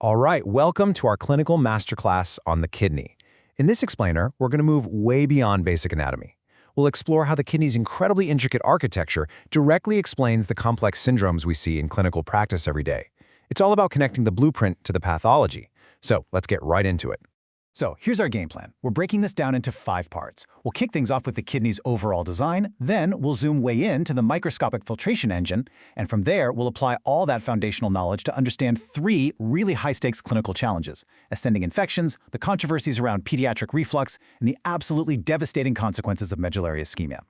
All right, welcome to our clinical masterclass on the kidney. In this explainer, we're going to move way beyond basic anatomy. We'll explore how the kidney's incredibly intricate architecture directly explains the complex syndromes we see in clinical practice every day. It's all about connecting the blueprint to the pathology. So let's get right into it. So here's our game plan. We're breaking this down into 5 parts. We'll kick things off with the kidney's overall design, then we'll zoom way in to the microscopic filtration engine, and from there we'll apply all that foundational knowledge to understand 3 really high-stakes clinical challenges: ascending infections, the controversies around pediatric reflux, and the absolutely devastating consequences of medullary ischemia.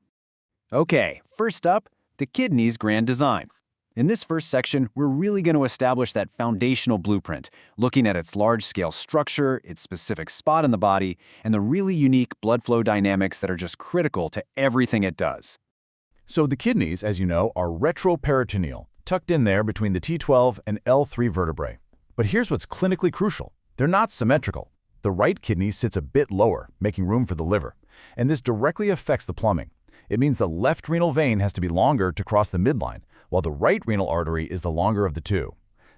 Okay, first up, the kidney's grand design. In this first section, we're really going to establish that foundational blueprint, looking at its large-scale structure, its specific spot in the body, and the really unique blood flow dynamics that are just critical to everything it does. So the kidneys, as you know, are retroperitoneal, tucked in there between the T12 and L3 vertebrae. But here's what's clinically crucial. They're not symmetrical. The right kidney sits a bit lower, making room for the liver, and this directly affects the plumbing. It means the left renal vein has to be longer to cross the midline, while the right renal artery is the longer of the two.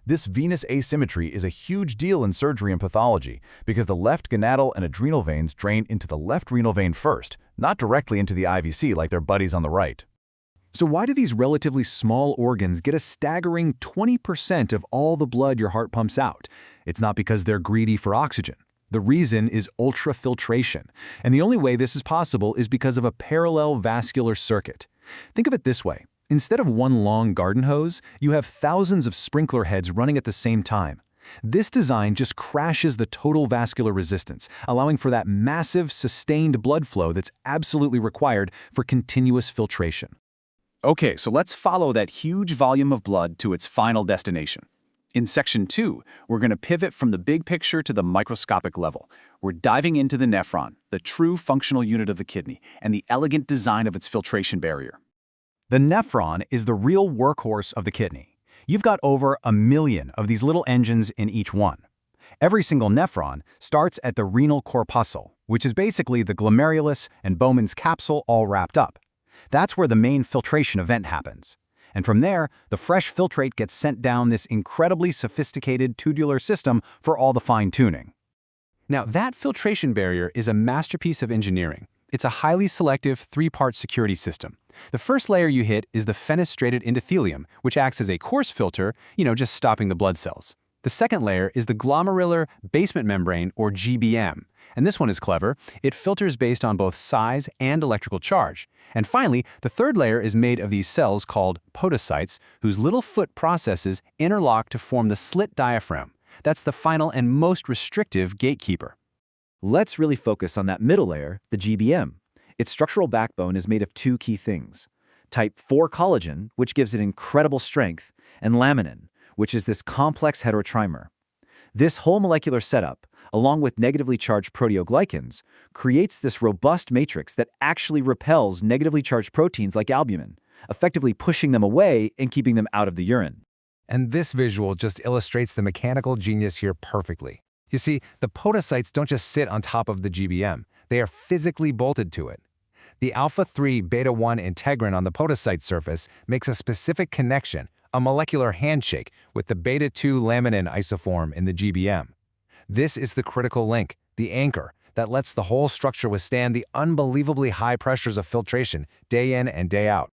This venous asymmetry is a huge deal in surgery and pathology because the left gonadal and adrenal veins drain into the left renal vein first, not directly into the IVC like their buddies on the right. So why do these relatively small organs get a staggering 20% of all the blood your heart pumps out? It's not because they're greedy for oxygen. The reason is ultrafiltration, and the only way this is possible is because of a parallel vascular circuit. Think of it this way. Instead of one long garden hose, you have thousands of sprinkler heads running at the same time. This design just crashes the total vascular resistance, allowing for that massive, sustained blood flow that's absolutely required for continuous filtration. Okay, so let's follow that huge volume of blood to its final destination. In Section 2, we're going to pivot from the big picture to the microscopic level. We're diving into the nephron, the true functional unit of the kidney, and the elegant design of its filtration barrier. The nephron is the real workhorse of the kidney. You've got over 1 million of these little engines in each one. Every single nephron starts at the renal corpuscle, which is basically the glomerulus and Bowman's capsule all wrapped up. That's where the main filtration event happens. And from there, the fresh filtrate gets sent down this incredibly sophisticated tubular system for all the fine-tuning. Now, that filtration barrier is a masterpiece of engineering. It's a highly selective 3-part security system. The first layer you hit is the fenestrated endothelium, which acts as a coarse filter, just stopping the blood cells. The second layer is the glomerular basement membrane, or GBM. And this one is clever. It filters based on both size and electrical charge. And finally, the third layer is made of these cells called podocytes, whose little foot processes interlock to form the slit diaphragm. That's the final and most restrictive gatekeeper. Let's really focus on that middle layer, the GBM. Its structural backbone is made of 2 key things: type 4 collagen, which gives it incredible strength, and laminin, which is this complex heterotrimer. This whole molecular setup, along with negatively charged proteoglycans, creates this robust matrix that actually repels negatively charged proteins like albumin, effectively pushing them away and keeping them out of the urine. And this visual just illustrates the mechanical genius here perfectly. You see, the podocytes don't just sit on top of the GBM. They are physically bolted to it. The alpha-3 beta-1 integrin on the podocyte surface makes a specific connection, a molecular handshake, with the beta-2 laminin isoform in the GBM. This is the critical link, the anchor, that lets the whole structure withstand the unbelievably high pressures of filtration day in and day out.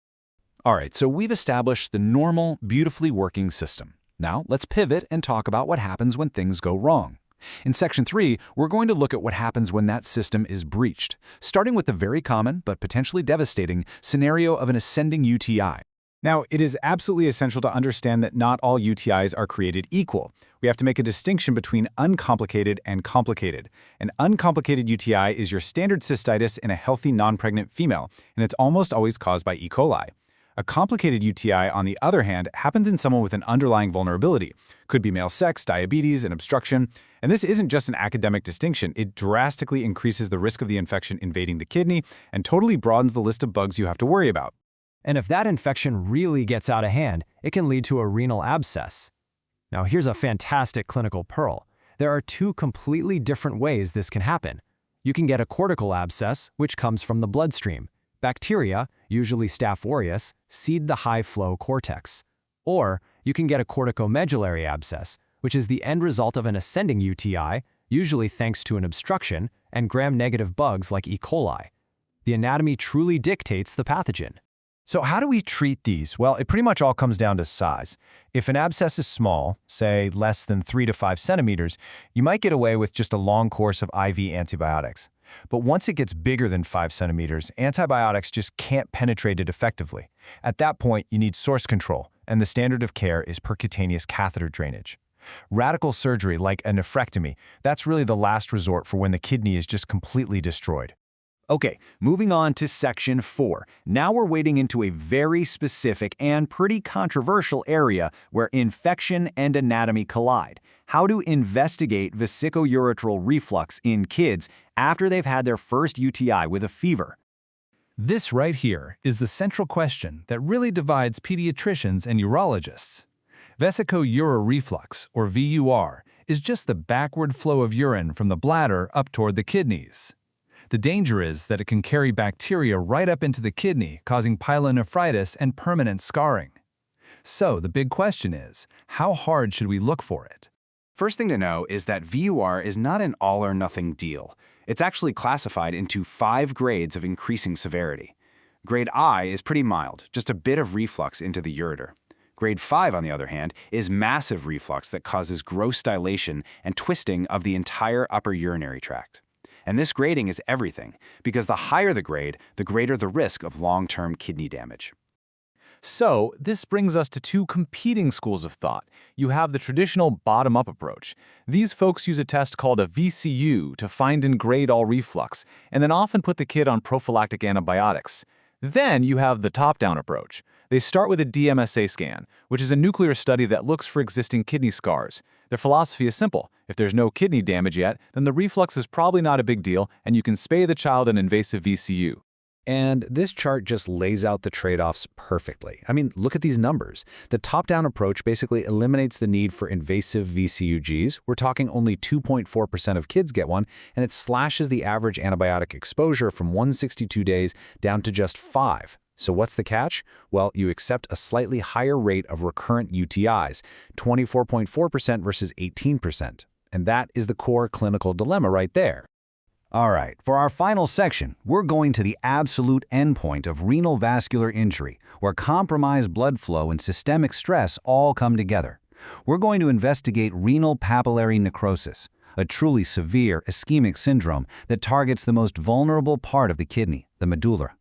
All right, so we've established the normal, beautifully working system. Now, let's pivot and talk about what happens when things go wrong. In Section 3, we're going to look at what happens when that system is breached, starting with the very common but potentially devastating scenario of an ascending UTI. Now, it is absolutely essential to understand that not all UTIs are created equal. We have to make a distinction between uncomplicated and complicated. An uncomplicated UTI is your standard cystitis in a healthy non-pregnant female, and it's almost always caused by E. coli. A complicated UTI, on the other hand, happens in someone with an underlying vulnerability. Could be male sex, diabetes, and obstruction. And this isn't just an academic distinction. It drastically increases the risk of the infection invading the kidney and totally broadens the list of bugs you have to worry about. And if that infection really gets out of hand, it can lead to a renal abscess. Now here's a fantastic clinical pearl. There are 2 completely different ways this can happen. You can get a cortical abscess, which comes from the bloodstream. Bacteria, usually Staph aureus, seed the high-flow cortex. Or you can get a corticomedullary abscess, which is the end result of an ascending UTI, usually thanks to an obstruction, and gram-negative bugs like E. coli. The anatomy truly dictates the pathogen. So how do we treat these? Well, it pretty much all comes down to size. If an abscess is small, say less than 3 to 5 centimeters, you might get away with just a long course of IV antibiotics. But once it gets bigger than 5 centimeters, antibiotics just can't penetrate it effectively. At that point, you need source control, and the standard of care is percutaneous catheter drainage. Radical surgery, like a nephrectomy, that's really the last resort for when the kidney is just completely destroyed. Okay, moving on to section 4. Now we're wading into a very specific and pretty controversial area where infection and anatomy collide. How to investigate vesicoureteral reflux in kids after they've had their first UTI with a fever. This right here is the central question that really divides pediatricians and urologists. Vesicoureteral reflux, or VUR, is just the backward flow of urine from the bladder up toward the kidneys. The danger is that it can carry bacteria right up into the kidney, causing pyelonephritis and permanent scarring. So the big question is, how hard should we look for it? First thing to know is that VUR is not an all-or-nothing deal. It's actually classified into 5 grades of increasing severity. Grade I is pretty mild, just a bit of reflux into the ureter. Grade 5, on the other hand, is massive reflux that causes gross dilation and twisting of the entire upper urinary tract. And this grading is everything, because the higher the grade, the greater the risk of long-term kidney damage. So, this brings us to 2 competing schools of thought. You have the traditional bottom-up approach. These folks use a test called a VCU to find and grade all reflux, and then often put the kid on prophylactic antibiotics. Then you have the top-down approach. They start with a DMSA scan, which is a nuclear study that looks for existing kidney scars. Their philosophy is simple. If there's no kidney damage yet, then the reflux is probably not a big deal, and you can spay the child an invasive VCU. And this chart just lays out the trade-offs perfectly. I mean, look at these numbers. The top-down approach basically eliminates the need for invasive VCUGs. We're talking only 2.4% of kids get one, and it slashes the average antibiotic exposure from 162 days down to just 5. So what's the catch? Well, you accept a slightly higher rate of recurrent UTIs, 24.4% versus 18%. And that is the core clinical dilemma right there. All right, for our final section, we're going to the absolute endpoint of renal vascular injury, where compromised blood flow and systemic stress all come together. We're going to investigate renal papillary necrosis, a truly severe ischemic syndrome that targets the most vulnerable part of the kidney, the medulla.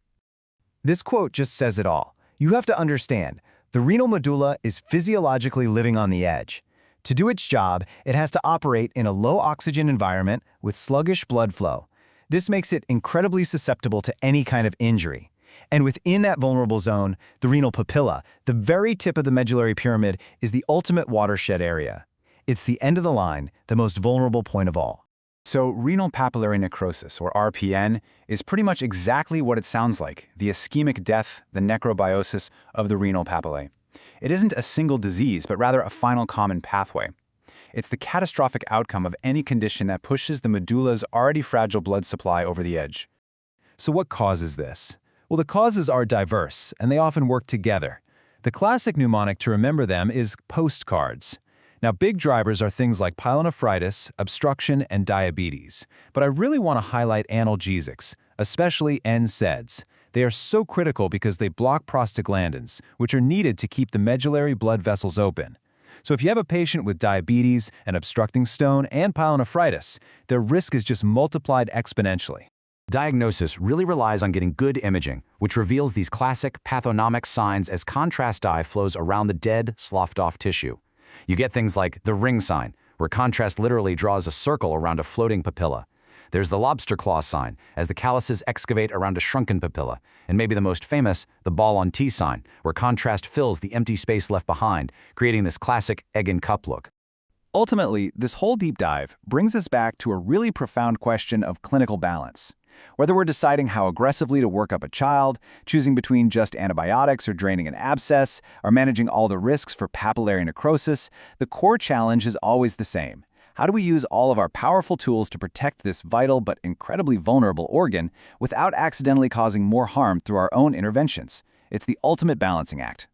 This quote just says it all. You have to understand, the renal medulla is physiologically living on the edge. To do its job, it has to operate in a low-oxygen environment with sluggish blood flow. This makes it incredibly susceptible to any kind of injury. And within that vulnerable zone, the renal papilla, the very tip of the medullary pyramid, is the ultimate watershed area. It's the end of the line, the most vulnerable point of all. So renal papillary necrosis, or RPN, is pretty much exactly what it sounds like, the ischemic death, the necrobiosis of the renal papillae. It isn't a single disease, but rather a final common pathway. It's the catastrophic outcome of any condition that pushes the medulla's already fragile blood supply over the edge. So what causes this? Well, the causes are diverse, and they often work together. The classic mnemonic to remember them is postcards. Now, big drivers are things like pyelonephritis, obstruction, and diabetes. But I really want to highlight analgesics, especially NSAIDs. They are so critical because they block prostaglandins, which are needed to keep the medullary blood vessels open. So if you have a patient with diabetes, an obstructing stone, and pyelonephritis, their risk is just multiplied exponentially. Diagnosis really relies on getting good imaging, which reveals these classic pathonomic signs as contrast dye flows around the dead, sloughed-off tissue. You get things like the ring sign, where contrast literally draws a circle around a floating papilla. There's the lobster claw sign, as the calluses excavate around a shrunken papilla. And maybe the most famous, the ball on T sign, where contrast fills the empty space left behind, creating this classic egg and cup look. Ultimately, this whole deep dive brings us back to a really profound question of clinical balance. Whether we're deciding how aggressively to work up a child, choosing between just antibiotics or draining an abscess, or managing all the risks for papillary necrosis, the core challenge is always the same. How do we use all of our powerful tools to protect this vital but incredibly vulnerable organ without accidentally causing more harm through our own interventions? It's the ultimate balancing act.